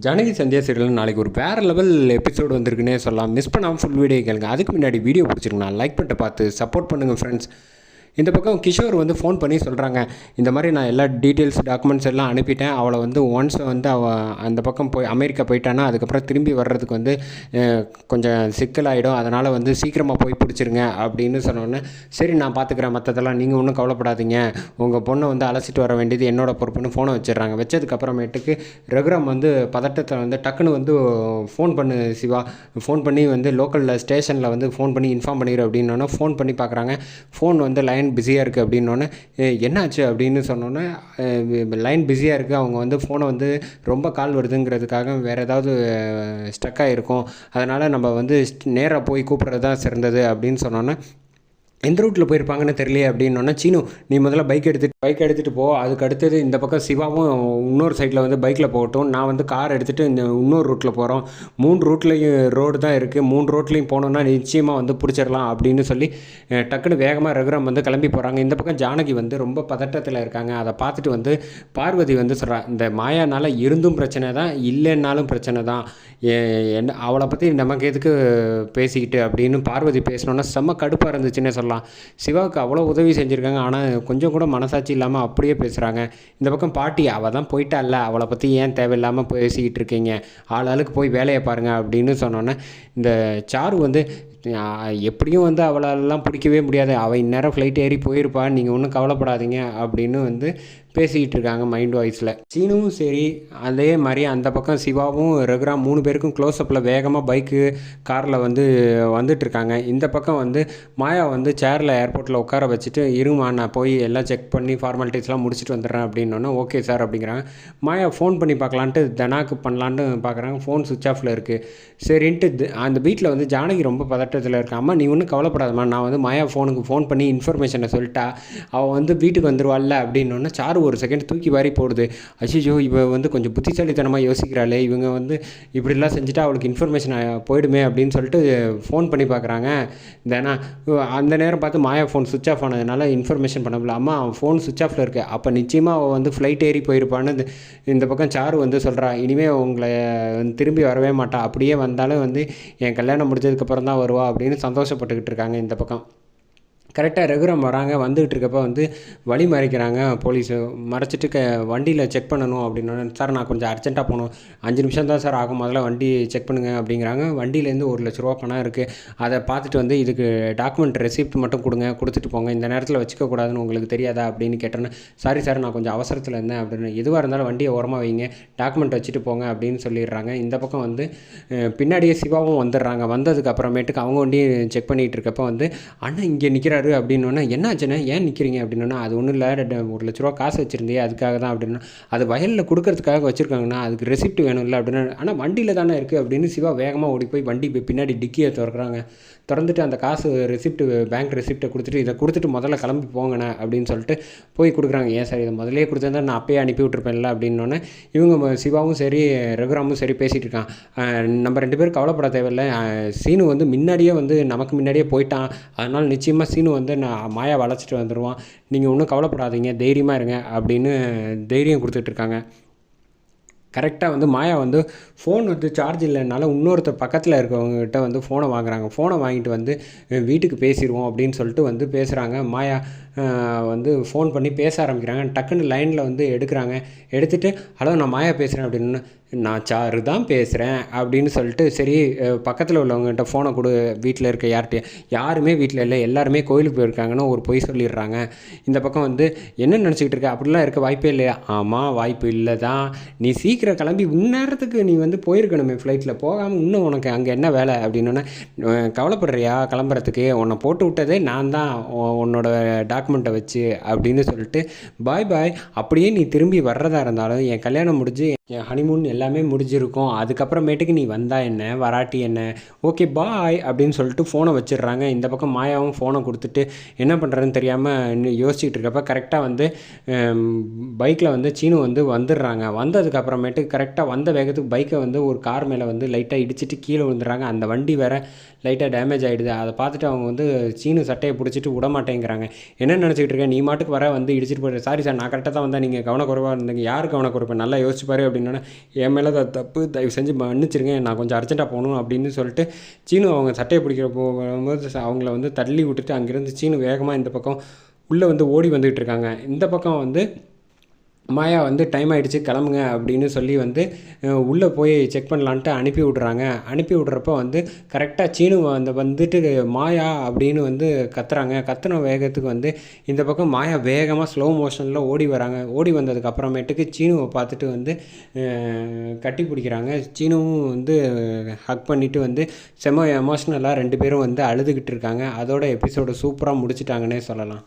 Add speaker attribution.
Speaker 1: Janaki Sandhya serial நாளைக்கு ஒரு வேறு லெவல் எபிசோடு வந்திருக்குன்னே சொல்லலாம். மிஸ் பண்ணாமல் ஃபுல் வீடியோ கேளுங்க. அதுக்கு முன்னாடி வீடியோ பிடிச்சிருக்குண்ணா லைக் பண்ணிட்டு பார்த்து சப்போர்ட் பண்ணுங்கள் ஃப்ரெண்ட்ஸ். இந்த பக்கம் கிஷோர் வந்து ஃபோன் பண்ணி சொல்கிறாங்க, இந்த மாதிரி நான் எல்லா டீட்டெயில்ஸ் டாக்குமெண்ட்ஸ் எல்லாம் அனுப்பிட்டேன். அவளை வந்து ஒன்ஸ் வந்து அவள் அந்த பக்கம் போய் அமெரிக்கா போயிட்டான்னா அதுக்கப்புறம் திரும்பி வர்றதுக்கு வந்து கொஞ்சம் சிக்கலாகிடும். அதனால் வந்து சீக்கிரமாக போய் பிடிச்சிருங்க அப்படின்னு சொன்னோன்னே, சரி நான் பார்த்துக்கிறேன், மற்றதெல்லாம் நீங்கள் ஒன்றும் கவலைப்படாதீங்க, உங்கள் பொண்ணை வந்து அழைச்சிட்டு வர வேண்டியது என்னோடய பொறுப்புன்னு ஃபோனை வச்சிடுறாங்க. வச்சதுக்கப்புறமேட்டுக்கு ரகுராம் வந்து பதட்டத்தை வந்து டக்குன்னு வந்து ஃபோன் பண்ணு சிவா, ஃபோன் பண்ணி வந்து லோக்கலில் ஸ்டேஷனில் வந்து ஃபோன் பண்ணி இன்ஃபார்ம் பண்ணிடு அப்படின்னோன்னா ஃபோன் பண்ணி பார்க்குறாங்க. ஃபோன் வந்து லைன் பிஸியாக இருக்குது அப்படின்னோடனே, என்னாச்சு அப்படின்னு சொன்னோன்னே, லைன் பிஸியாக இருக்குது, அவங்க வந்து ஃபோனை வந்து ரொம்ப கால் வருதுங்கிறதுக்காக வேறு ஏதாவது ஸ்டக் ஆகிருக்கும், அதனால் நம்ம வந்து நேராக போய் கூப்பிட்றது தான் சிறந்தது அப்படின்னு சொன்னோன்னே, எந்த ரூட்டில் போயிருப்பாங்கன்னு தெரியலையே அப்படின்னோன்னா, சீனு நீ முதல்ல பைக் எடுத்துகிட்டு போ, அதுக்கு அடுத்தது இந்த பக்கம் சிவாவும் இன்னொரு சைடில் வந்து பைக்கில் போகட்டும், நான் வந்து கார் எடுத்துகிட்டு இந்த இன்னொரு ரூட்டில் போகிறோம், 3 ரூட்லேயும் ரோடு தான் இருக்குது, 3 ரோட்லேயும் போனோன்னா நிச்சயமாக வந்து பிடிச்சிடலாம் அப்படின்னு சொல்லி டக்குன்னு வேகமாக ரகுராம் வந்து கிளம்பி போகிறாங்க. இந்த பக்கம் ஜானகி வந்து ரொம்ப பதட்டத்தில் இருக்காங்க. அதை பார்த்துட்டு வந்து பார்வதி வந்து சொல்கிறா, இந்த மாயானால் இருந்தும் பிரச்சனை தான், இல்லைன்னாலும் பிரச்சனை தான், என்ன அவளை பற்றி நமக்கு எதுக்கு பேசிக்கிட்டு அப்படின்னு பார்வதி பேசினோன்னா செம்ம கடுப்பாக இருந்துச்சுன்னே சொல்லலாம். சிவாவுக்கு அவ்வளோ உதவி செஞ்சுருக்காங்க, ஆனால் கொஞ்சம் கூட மனசாட்சி இல்லாமல் அப்படியே பேசுகிறாங்க. இந்த பக்கம் பாட்டி, அவள் தான் போயிட்டால, அவளை பற்றி ஏன் தேவையில்லாமல் பேசிக்கிட்டு இருக்கீங்க, ஆளுக்கு போய் வேலையை பாருங்கள் அப்படின்னு சொன்னோன்னே, இந்த சாரு வந்து எப்படியும் வந்து அவளெல்லாம் பிடிக்கவே முடியாது, அவள் இந்நேரம் ஃப்ளைட் ஏறி போயிருப்பா, நீங்கள் ஒன்றும் கவலைப்படாதீங்க அப்படின்னு வந்து பேசிக்கிட்டு இருக்காங்க மைண்ட் வாய்ஸில். சீனுவும் சரி, அதே மாதிரி அந்த பக்கம் சிவாவும் ரகுராம் 3 பேருக்கும் க்ளோஸ்அப்பில் வேகமாக பைக்கு காரில் வந்து வந்துட்டுருக்காங்க. இந்த பக்கம் வந்து மாயா வந்து சேரில் ஏர்போர்ட்டில் உட்கார வச்சுட்டு, இருமா நான் போய் எல்லாம் செக் பண்ணி ஃபார்மாலிட்டிஸ்லாம் முடிச்சுட்டு வந்துடுறேன் அப்படின்னோன்னா, ஓகே சார் அப்படிங்கிறாங்க. மாயா ஃபோன் பண்ணி பார்க்கலான்ட்டு தனாக்கு பண்ணலான்ட்டு பார்க்குறாங்க, ஃபோன் சுவிட்ச் ஆஃபில் இருக்குது. சரின்ட்டு அந்த வீட்டில் வந்து ஜானகி ரொம்ப பதட்டத்தில் இருக்கா. அம்மா நீ ஒன்றும் கவலைப்படாதம்மா, நான் வந்து மாயா ஃபோனுக்கு ஃபோன் பண்ணி இன்ஃபர்மேஷனை சொல்லிட்டா அவள் வந்து வீட்டுக்கு வந்துடுவாள்ல அப்படின்னோன்னா, சாரு ஒரு செகண்ட் தூக்கி வாரி போடுது. அச்சோ இவ வந்து கொஞ்சம் புத்திசாலித்தனமாக யோசிக்கிறாளே, இவங்க வந்து இப்படிலாம் செஞ்சுட்டா அவளுக்கு இன்ஃபர்மேஷன் போயிடுமே அப்படின்னு சொல்லிட்டு ஃபோன் பண்ணி பார்க்குறாங்க. தெனா அந்த நேரம் பார்த்து மாயா ஃபோன் சுவிட்ச் ஆஃப் ஆனதுனால இன்ஃபர்மேஷன் பண்ண முடியல. அம்மா அவன் ஃபோன் சுவிட்ச் ஆஃபில் இருக்குது, அப்போ நிச்சயமாக அவள் வந்து ஃப்ளைட் ஏறி போயிருப்பான்னு இந்த பக்கம் சாரு வந்து சொல்கிறா. இனிமேல் உங்களை வந்து திரும்பி வரவே மாட்டா, அப்படியே வந்தாலும் வந்து என் கல்யாணம் முடிஞ்சதுக்கப்புறம் தான் வருவா அப்படின்னு சந்தோஷப்பட்டுக்கிட்டு இருக்காங்க. இந்த பக்கம் கரெக்டாக ரகுராம் வராங்க. வந்துகிட்டு இருக்கப்போ வந்து வழி மறைக்கிறாங்க போலீஸு. மறைச்சிட்டு வண்டியில் செக் பண்ணணும் அப்படின்னா, சார் நான் கொஞ்சம் அர்ஜென்ட்டாக போகணும், 5 நிமிஷம் தான் சார் ஆகும், முதல்ல வண்டி செக் பண்ணுங்கள் அப்படிங்கிறாங்க. வண்டியிலேருந்து 1 லட்ச ரூபா பணம் இருக்குது, அதை பார்த்துட்டு வந்து இதுக்கு டாக்குமெண்ட் ரெசிப்ட் மட்டும் கொடுங்க, கொடுத்துட்டு போங்க, இந்த நேரத்தில் வச்சுக்கக்கூடாதுன்னு உங்களுக்கு தெரியாதா அப்படின்னு கேட்டோன்னே, சாரி சார் நான் கொஞ்சம் அவசரத்தில் இருந்தேன் அப்படின்னு, எதுவாக இருந்தாலும் வண்டியை ஓரமாக வைங்க, டாக்குமெண்ட் வச்சுட்டு போங்க அப்படின்னு சொல்லிடுறாங்க. இந்த பக்கம் வந்து பின்னாடியே சிவாவும் வந்துடுறாங்க. வந்ததுக்கு அப்புறமேட்டுக்கு அவங்க வண்டியை செக் பண்ணிகிட்டு இருக்கப்போ வந்து, அண்ணா இங்கே நிற்கிறாரு அப்படின்னோன்னா, என்ன ஆச்சுன்னா ஏன் நிற்கிறீங்க அப்படின்னா, அது ஒன்றும் இல்லை, 1 லட்ச ரூபா காசு வச்சுருந்தே அதுக்காக தான் அப்படின்னா, அது வயலில் கொடுக்கறதுக்காக வச்சுருக்காங்கண்ணா, அதுக்கு ரெசிப்ட் வேணும்ல அப்படின்னா, ஆனால் வண்டியில் தானே இருக்குது அப்படின்னு சிவா வேகமாக ஓடி போய் வண்டி பின்னாடி டிக்கியை திறக்கிறாங்க. திறந்துட்டு அந்த காசு ரெசிப்ட்டு பேங்க் ரெசிப்ட்டை கொடுத்துட்டு, இதை கொடுத்துட்டு முதல்ல கிளம்பி போங்கண்ணே அப்படின்னு சொல்லிட்டு போய் கொடுக்குறாங்க. ஏன் சார் இதை முதலே கொடுத்துருந்தா நான் அப்பயே அனுப்பி விட்ருப்பேன்ல அப்படின்னோடனே, இவங்க சிவாவும் சரி ரகுராமும் சரி பேசிகிட்டு இருக்கான். நம்ம 2 பேரும் கவலைப்பட தேவையில்லை, சீனு வந்து முன்னாடியே வந்து நமக்கு முன்னாடியே போயிட்டான், அதனால் நிச்சயமாக சீனு வந்து நான் மாயா வளைச்சிட்டு வந்துடுவான், நீங்கள் ஒன்றும் கவலைப்படாதீங்க, தைரியமாக இருங்க அப்படின்னு தைரியம் கொடுத்துட்ருக்காங்க. கரெக்டாக வந்து மாயா வந்து ஃபோன் வந்து சார்ஜ் இல்லைனால இன்னொருத்தர் பக்கத்தில் இருக்கவங்ககிட்ட வந்து ஃபோனை வாங்குறாங்க. ஃபோனை வாங்கிட்டு வந்து வீட்டுக்கு பேசிடுவோம் அப்படின்னு சொல்லிட்டு வந்து பேசுகிறாங்க. மாயா வந்து ஃபோன் பண்ணி பேச ஆரம்பிக்கிறாங்க. டக்குன்னு லைனில் வந்து எடுக்கிறாங்க. எடுத்துகிட்டு ஹலோ நான் மாயா பேசுகிறேன் அப்படின்னு, நான் சாரு தான் பேசுகிறேன் அப்படின்னு சொல்லிட்டு, சரி பக்கத்தில் உள்ளவங்ககிட்ட ஃபோனை கொடு, வீட்டில் இருக்க யாருமே வீட்டில் இல்லை, எல்லாருமே கோயிலுக்கு போயிருக்காங்கன்னு ஒரு பொய் சொல்லிடுறாங்க. இந்த பக்கம் வந்து என்ன நினச்சிக்கிட்டு இருக்க, அப்படிலாம் இருக்க வாய்ப்பே இல்லையா, ஆமாம் வாய்ப்பு இல்லை தான், நீ சீக்கிரம் கிளம்பி இந்நேரத்துக்கு நீ வந்து போயிருக்கணுமே ஃப்ளைட்டில், போகாமல் இன்னும் உனக்கு அங்கே என்ன வேலை அப்படின்னோன்னே, கவலைப்படுறியா கிளம்புறதுக்கு, உன்னை போட்டு விட்டதே நான் தான் உன்னோட டாக்குமெண்ட்டை வச்சு அப்படின்னு சொல்லிட்டு பாய் பாய், அப்படியே நீ திரும்பி வர்றதா இருந்தாலும் என் கல்யாணம் முடிஞ்சு என் ஹனிமூன் எல்லாமே முடிஞ்சிருக்கும், அதுக்கப்புறமேட்டுக்கு நீ வந்தா என்ன வராட்டி என்ன, ஓகே பாய் அப்படின்னு சொல்லிட்டு ஃபோனை வச்சிடுறாங்க. இந்த பக்கம் மாயாவும் ஃபோனை கொடுத்துட்டு என்ன பண்ணுறதுன்னு தெரியாமல் இன்னும் யோசிச்சுட்டு இருக்கப்போ கரெக்டாக வந்து பைக்கில் வந்து சீனு வந்து வந்துடுறாங்க. வந்ததுக்கப்புறமேட்டு கரெக்டாக வந்த வேகத்துக்கு பைக்கை வந்து ஒரு கார் மேலே வந்து லைட்டாக இடிச்சிட்டு கீழே விழுந்துடுறாங்க. அந்த வண்டி வேறு லைட்டாக டேமேஜ் ஆகிடுது. அதை பார்த்துட்டு அவங்க வந்து சீனு சட்டையை பிடிச்சிட்டு விட மாட்டேங்கிறாங்க. என்ன நினச்சிக்கிட்டு இருக்கேன், நீ மாட்டுக்கு வர வந்து இடிச்சிட்டு போய்ட்டு, சாரி சார் நான் கரெக்டாக தான் வந்தேன், நீங்கள் கவனக்குறைவாக இருந்தீங்க, யார் கவனக்குறைப்பேன் நல்லா யோசிச்சு பாரு அப்படின்னா, என் என் மேலே தான் தப்பு, தயவு செஞ்சு மன்னிச்சிருங்க, நான் கொஞ்சம் அர்ஜென்ட்டாக போகணும் அப்படின்னு சொல்லிட்டு சீனு அவங்க சட்டையை பிடிக்கிற போகும்போது அவங்கள வந்து தள்ளி விட்டுட்டு அங்கேருந்து சீனு வேகமாக இந்த பக்கம் உள்ளே வந்து ஓடி வந்துகிட்டு இருக்காங்க. இந்த பக்கம் வந்து மாயா வந்து டைம் ஆகிடுச்சு கிளம்புங்க அப்படின்னு சொல்லி வந்து உள்ளே போய் செக் பண்ணலான்ட்டு அனுப்பி விட்றாங்க. அனுப்பி விட்றப்போ வந்து கரெக்டாக சீனு வந்துட்டு மாயா அப்படின்னு வந்து கத்துறாங்க. கத்துன வேகத்துக்கு வந்து இந்த பக்கம் மாயா வேகமாக ஸ்லோ மோஷனில் ஓடி வராங்க. ஓடி வந்ததுக்கு அப்புறமேட்டுக்கு சீனுவை பார்த்துட்டு வந்து கட்டி பிடிக்கிறாங்க. சீனுவும் வந்து ஹக் பண்ணிவிட்டு வந்து செம்ம எமோஷ்னலாக 2 பேரும் வந்து அழுதுகிட்டு இருக்காங்க. அதோட எபிசோடு சூப்பராக முடிச்சிட்டாங்கன்னே சொல்லலாம்.